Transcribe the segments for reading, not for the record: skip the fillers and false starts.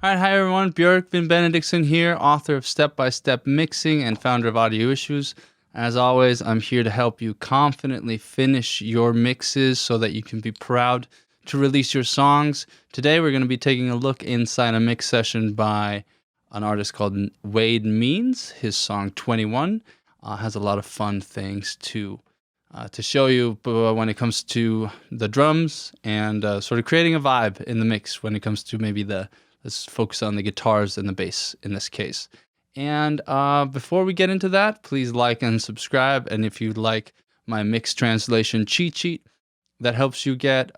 All right, hi everyone. Björk Benediktsson here, author of Step by Step Mixing and founder of Audio Issues. As always, I'm here to help you confidently finish your mixes so that you can be proud to release your songs. Today, we're going to be taking a look inside a mix session by an artist called Wade Means. His song 21 has a lot of fun things to show you when it comes to the drums and sort of creating a vibe in the mix when it comes to maybe let's focus on the guitars and the bass in this case. And before we get into that, please like and subscribe. And if you'd like my mix translation cheat sheet that helps you get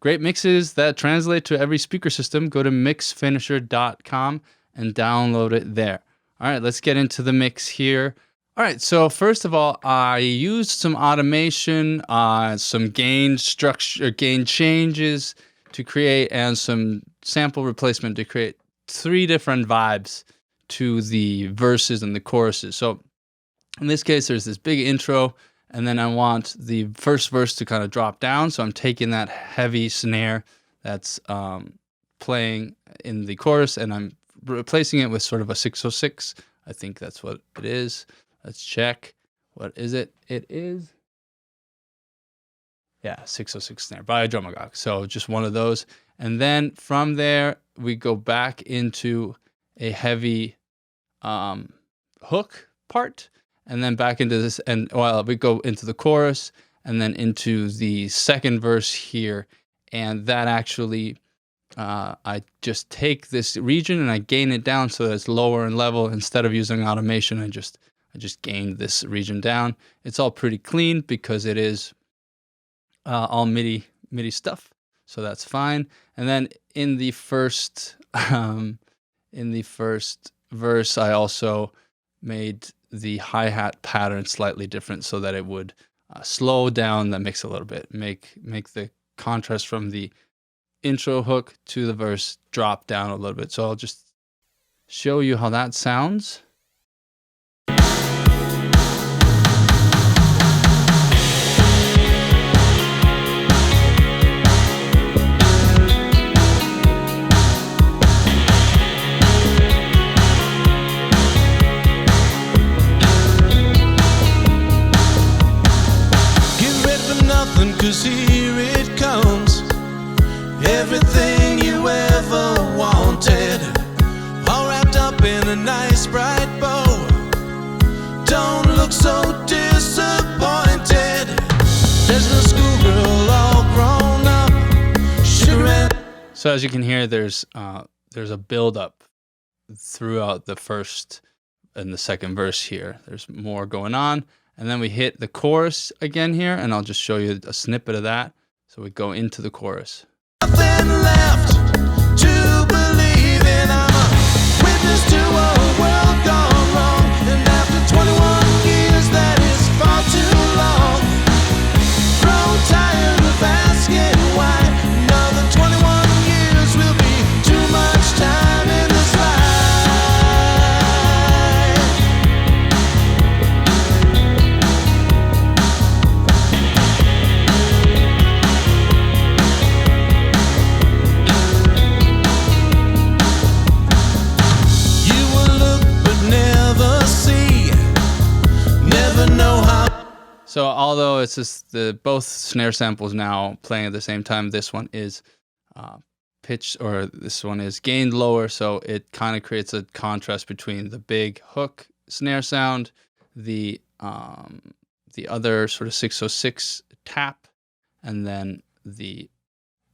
great mixes that translate to every speaker system, go to mixfinisher.com and download it there. All right, let's get into the mix here. All right, so first of all, I used some automation, some gain structure, gain changes to create, and some sample replacement to create three different vibes to the verses and the choruses. So in this case, there's this big intro, and then I want the first verse to kind of drop down. So I'm taking that heavy snare that's playing in the chorus, and I'm replacing it with sort of a 606. I think that's what it is. Let's check. What is it? It is, yeah, 606 snare by a Drumagog. So just one of those. And then from there, we go back into a heavy hook part, and then back into this, and we go into the chorus, and then into the second verse here. And that actually, I just take this region and I gain it down so that it's lower in level. Instead of using automation, I just gained this region down. It's all pretty clean because it is all MIDI stuff, so that's fine. And then in the first verse, I also made the hi-hat pattern slightly different so that it would slow down the mix a little bit, make the contrast from the intro hook to the verse drop down a little bit. So I'll just show you how that sounds. Cause here it comes, everything you ever wanted, all wrapped up in a nice bright bow. Don't look so disappointed, there's no schoolgirl all grown up, sugar. So as you can hear, there's a build-up throughout the first and the second verse here. There's more going on. And then we hit the chorus again here, and I'll just show you a snippet of that. So we go into the chorus. Nothing left to believe in. I'm a witness to a world gone wrong, and after 21 years, that is far too long. Grown tired of asking why. Another 21 years will be too much time in this life. So although it's just both snare samples now playing at the same time, this one is pitched, or this one is gained lower, so it kind of creates a contrast between the big hook snare sound, the other sort of 606 tap, and then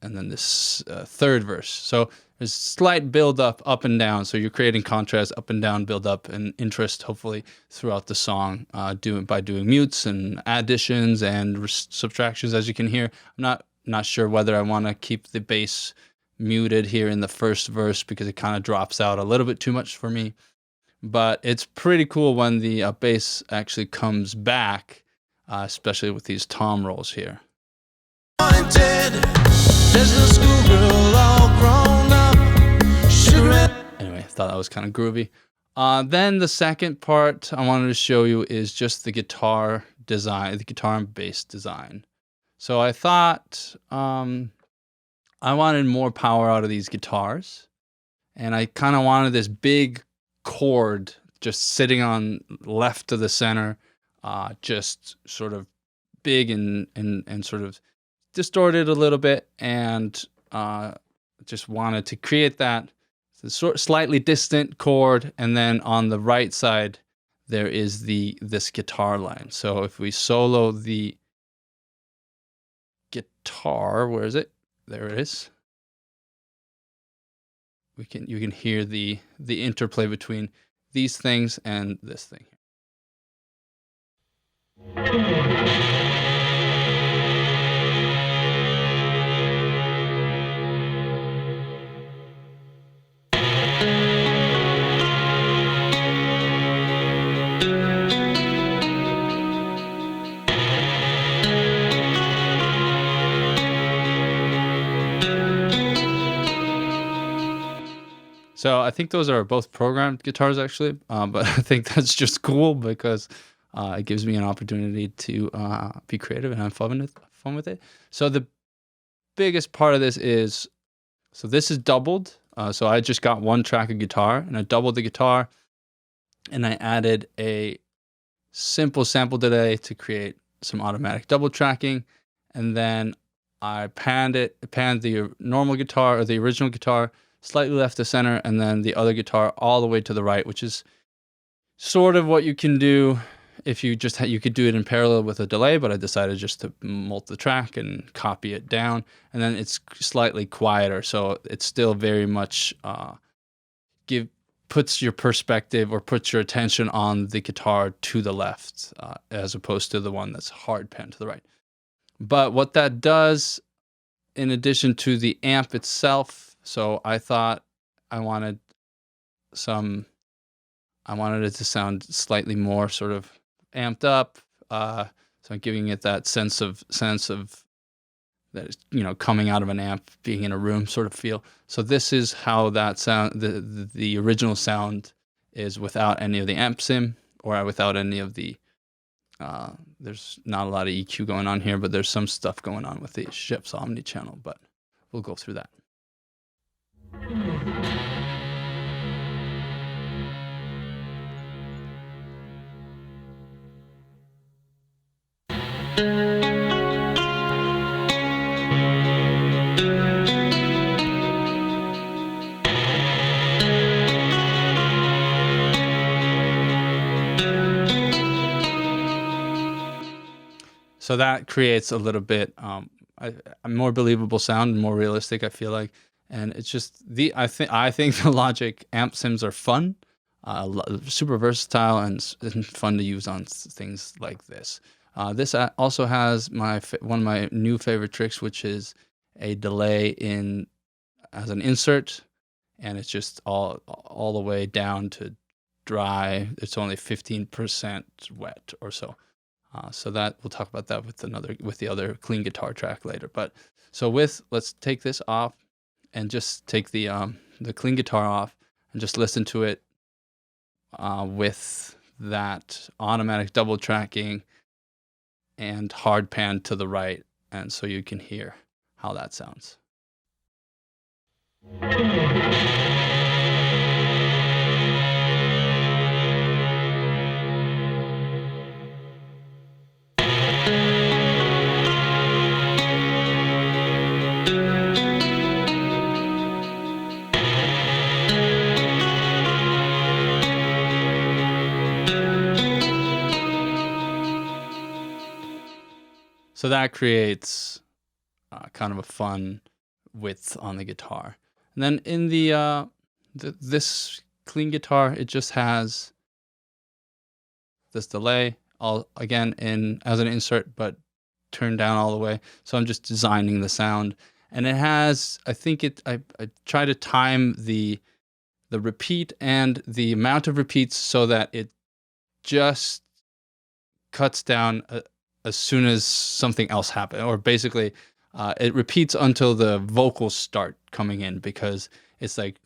this third verse. So there's slight build up and down. So you're creating contrast, up and down, build up, and interest hopefully throughout the song, by doing mutes and additions and subtractions. As you can hear, I'm not sure whether I want to keep the bass muted here in the first verse because it kind of drops out a little bit too much for me. But it's pretty cool when the bass actually comes back, especially with these tom rolls here. There's no schoolgirl all grown up. Anyway, I thought that was kind of groovy. Then the second part I wanted to show you is just the guitar design, the guitar and bass design. So I thought I wanted more power out of these guitars. and I kind of wanted this big chord just sitting on left of the center, just sort of big and sort of distorted a little bit, and just wanted to create that slightly distant chord. And then on the right side there is this guitar line. So if we solo the guitar, where is it? There it is. You can hear the interplay between these things and this thing. So I think those are both programmed guitars, actually, but I think that's just cool because it gives me an opportunity to be creative and have fun with it. So the biggest part of this is, so this is doubled. So I just got one track of guitar, and I doubled the guitar, and I added a simple sample delay to create some automatic double tracking, and then I panned the normal guitar, or the original guitar, slightly left to center, and then the other guitar all the way to the right, which is sort of what you can do if you just you could do it in parallel with a delay, but I decided just to mult the track and copy it down, and then it's slightly quieter, so it's still very much puts your perspective or puts your attention on the guitar to the left, as opposed to the one that's hard pan to the right. But what that does, in addition to the amp itself, so I thought I wanted it to sound slightly more sort of amped up. So I'm giving it that sense of that is, coming out of an amp, being in a room sort of feel. So this is how that sound, the original sound is without any of the amp sim, or without any of the, there's not a lot of EQ going on here, but there's some stuff going on with the Chef's Omni channel, but we'll go through that. So that creates a little bit a more believable sound, more realistic, I feel like. And it's just I think the Logic amp sims are fun, super versatile, and fun to use on things like this. This also has one of my new favorite tricks, which is a delay as an insert, and it's just all the way down to dry. It's only 15% wet or so. So that we'll talk about that with the other clean guitar track later. But so let's take this off and just take the clean guitar off and just listen to it with that automatic double tracking and hard pan to the right, and so you can hear how that sounds. So that creates kind of a fun width on the guitar. And then in this clean guitar, it just has this delay again as an insert, but turned down all the way. So I'm just designing the sound, and it has, I try to time the repeat and the amount of repeats so that it just cuts down as soon as something else happens, or basically it repeats until the vocals start coming in, because it's like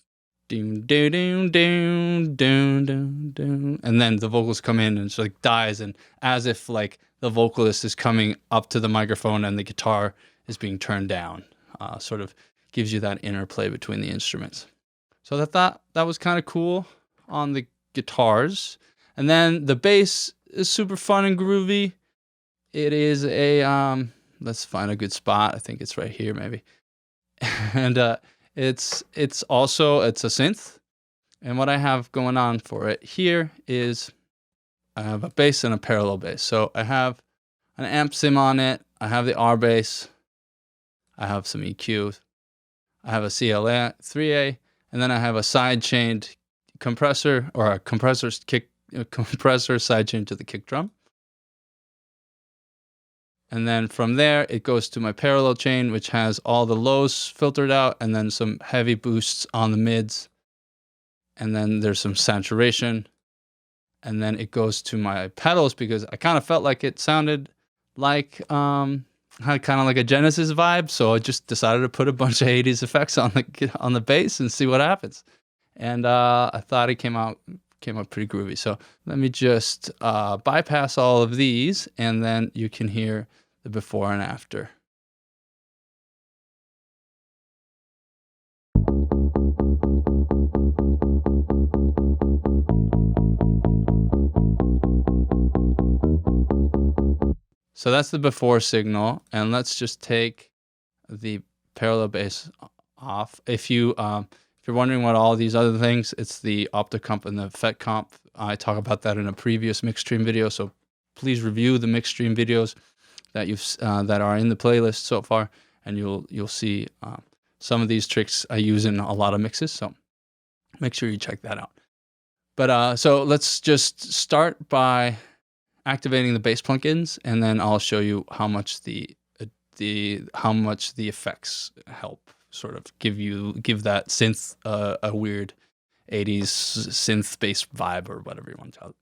doom doom doom doom doom doom doom, and then the vocals come in and it's like dies, and as if like the vocalist is coming up to the microphone and the guitar is being turned down. Sort of gives you that interplay between the instruments. So I thought that was kind of cool on the guitars. And then the bass is super fun and groovy. It is a let's find a good spot. I think it's right here maybe. And it's a synth. And what I have going on for it here is I have a bass and a parallel bass. So I have an amp sim on it. I have the R bass. I have some EQ. I have a CLA 3A, and then I have a side-chained compressor or a compressor sidechain to the kick drum. And then from there, it goes to my parallel chain, which has all the lows filtered out, and then some heavy boosts on the mids. And then there's some saturation. And then it goes to my pedals because I kind of felt like it sounded like had kind of like a Genesis vibe, so I just decided to put a bunch of 80s effects on the bass and see what happens. And I thought it came out pretty groovy. So let me just bypass all of these, and then you can hear the before and after. So that's the before signal, and let's just take the parallel bass off. If you're wondering what all these other things, it's the Opticomp and the Effect Comp. I talk about that in a previous mixstream video, so please review the mixstream videos that are in the playlist so far, and you'll see some of these tricks I use in a lot of mixes. So make sure you check that out. But so let's just start by activating the bass plugins, and then I'll show you how much the effects help sort of give that synth a weird 80s synth bass vibe or whatever you want to tell it.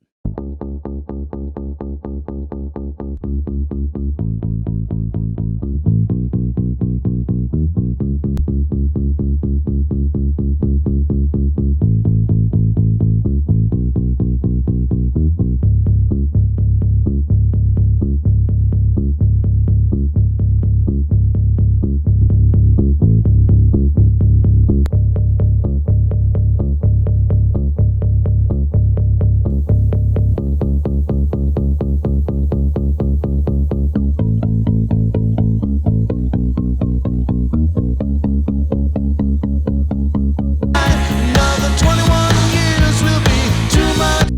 Another 21 years will be too much.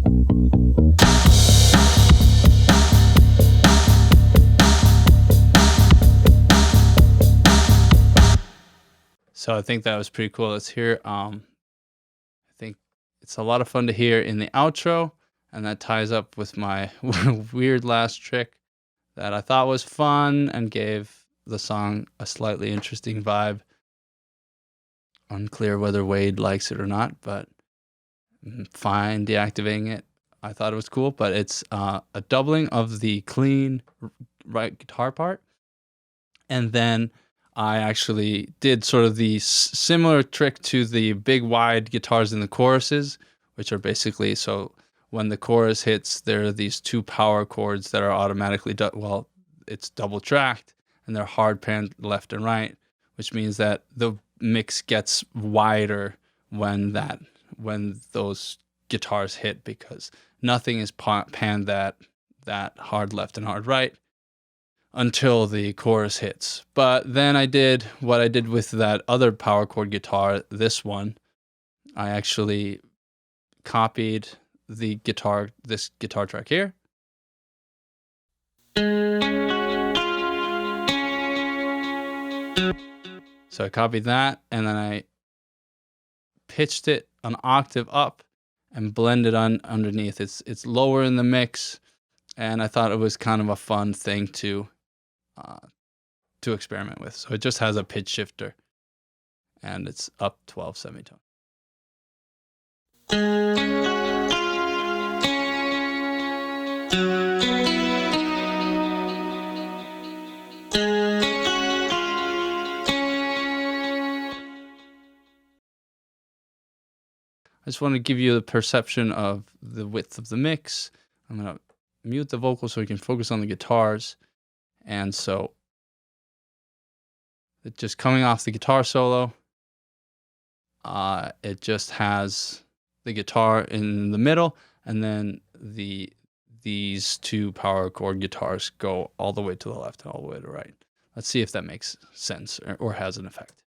So I think that was pretty cool. Let's hear. I think it's a lot of fun to hear in the outro, and that ties up with my weird last trick that I thought was fun and gave the song a slightly interesting vibe. Unclear whether Wade likes it or not, but fine deactivating it. I thought it was cool, but it's a doubling of the clean right guitar part, and then I actually did sort of the similar trick to the big wide guitars in the choruses, which are basically, so when the chorus hits, there are these two power chords that are automatically, it's double tracked, and they're hard panned left and right, which means that the mix gets wider when those guitars hit, because nothing is panned that hard left and hard right until the chorus hits. But then I did what I did with that other power chord guitar, this one. I actually copied this guitar track here. So I copied that, and then I pitched it an octave up and blended underneath. It's lower in the mix, and I thought it was kind of a fun thing to experiment with. So it just has a pitch shifter, and it's up 12 semitone. I just want to give you the perception of the width of the mix. I'm going to mute the vocals so we can focus on the guitars. And so it's just coming off the guitar solo. It just has the guitar in the middle, and then these two power chord guitars go all the way to the left and all the way to the right. Let's see if that makes sense or has an effect.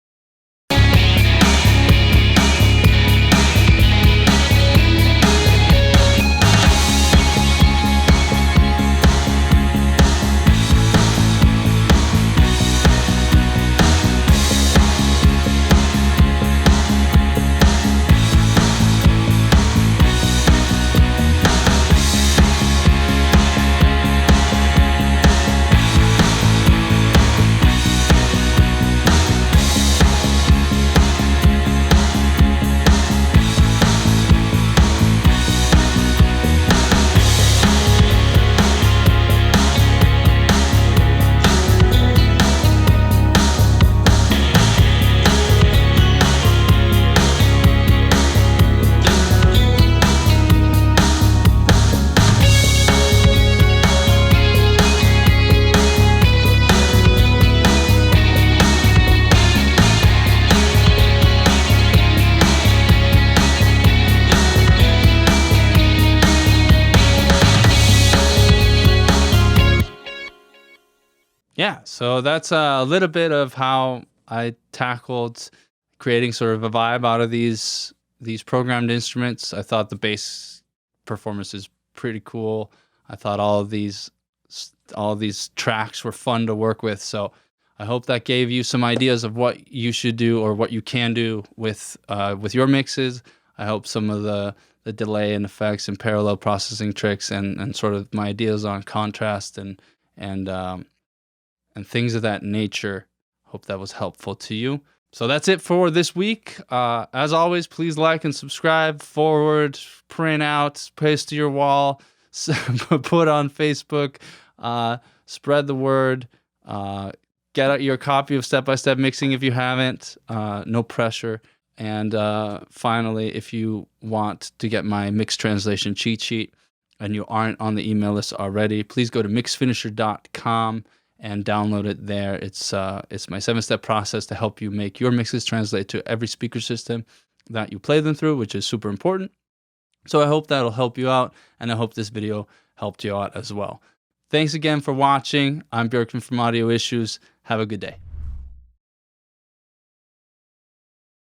Yeah, so that's a little bit of how I tackled creating sort of a vibe out of these programmed instruments. I thought the bass performance is pretty cool. I thought all of these tracks were fun to work with. So I hope that gave you some ideas of what you should do or what you can do with your mixes. I hope some of the delay and effects and parallel processing tricks and sort of my ideas on contrast and things of that nature. Hope that was helpful to you. So that's it for this week. As always, please like and subscribe, forward, print out, paste to your wall, put on Facebook, spread the word, get out your copy of Step by Step Mixing if you haven't, no pressure. And finally, if you want to get my mix translation cheat sheet and you aren't on the email list already, please go to mixfinisher.com and download it there. It's my 7-step process to help you make your mixes translate to every speaker system that you play them through, which is super important. So I hope that'll help you out, and I hope this video helped you out as well. Thanks again for watching. I'm Björkman from Audio Issues. Have a good day.